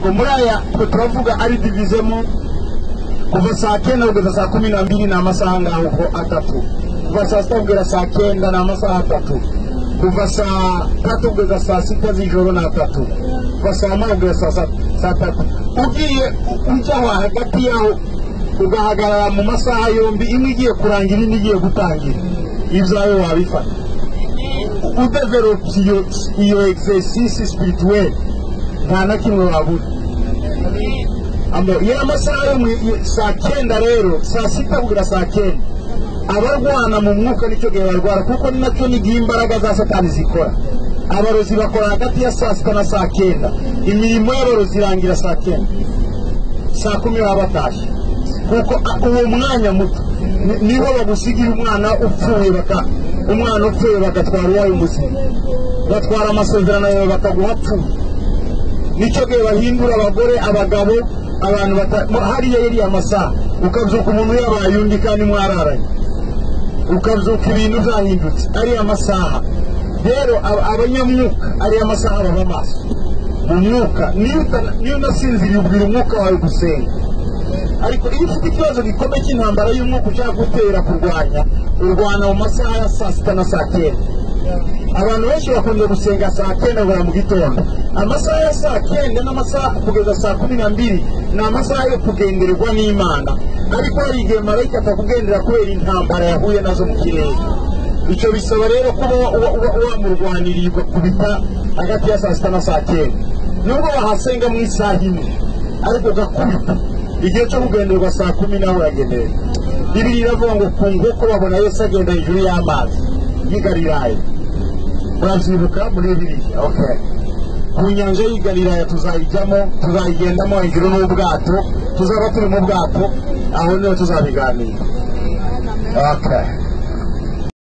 ngo muri aya turavuga ari divizemo kuva saa 9 kugeza saa 12 na amasaha ngaho atatu, kuva saa 7 kugeza saa 9 na amasaha atatu, kuva saa 3 kugeza saa 6 z'ijoro na atatu, kuva saa 8 kugeza saa 3. Ugiye ujyaho hagati yaho ugahagarara mu masaha yombi, imwe igiye kurangira indi igiye gutangira, ibyawe wabifata udevelope iyo exercice spirituel nta na kimwe wabura. Ya masaha yo saa 9 rero saa 6 kugera saa 9 abarwana mu mwuka nicyo gihe barwara, kuko ni nacyo nigihe imbaraga za Satani zikora. Abarozi bakora hagati ya saa 6 na saa 9, imirimo y'abarozi irangira saa 9, saa 10 baba batashye, kuko uwo mwanya muto niho bagusigira umwana upfuye bagatwara uwawe muzima, batwara amasezerano yawe bakaguha apfuye. Nicyo gihe bahindura abagore abagabo, abantu hariya yari amasaha ukabyuka umuntu yabaye undi kandi mwararanye, ukabyuka ibintu byahindutse ari amasaha. Rero abanyamwuka ari amasaha baba maso mu mwuka. Niyo unasinziriye ubwira umwuka wawe gusenga, ariko iyo ufite ikibazo gikomeye cy'intambara y'umwuka ushaka gutera urwana mu masaha ya saa 6 na saa 9. Abantu benshi bakunze gusenga saa 9 bwa mu gitondo. Amasaha ya saa 9 n'amasaha kugeza saa 12 ni amasaha yo kugendererwa n'Imana, ariko hari igihe marayika atakugendera kubera intambara yahuye nazo mu kirere. Icyo bisaba rero kuba wamurwaniriye kubita hagati ya saa 6 na saa 9, nubwo bahasenga mu isaha imwe, ariko gakubita igihe cyo kugenderwa saa 10 nawe uragenderera. Bibiri iravuga ngo ku nkoko babona Yesu agenda hejuru y'amazi y'i Galilaya. Murabyibuka muri Bibiliya? Okay. Ku nyanja y'i Galilaya tuzayijyamo, tuzayigendamo hejuru n'ubwato, tuzaba turi mu bwato, aho niho tuzabiganira. Okay.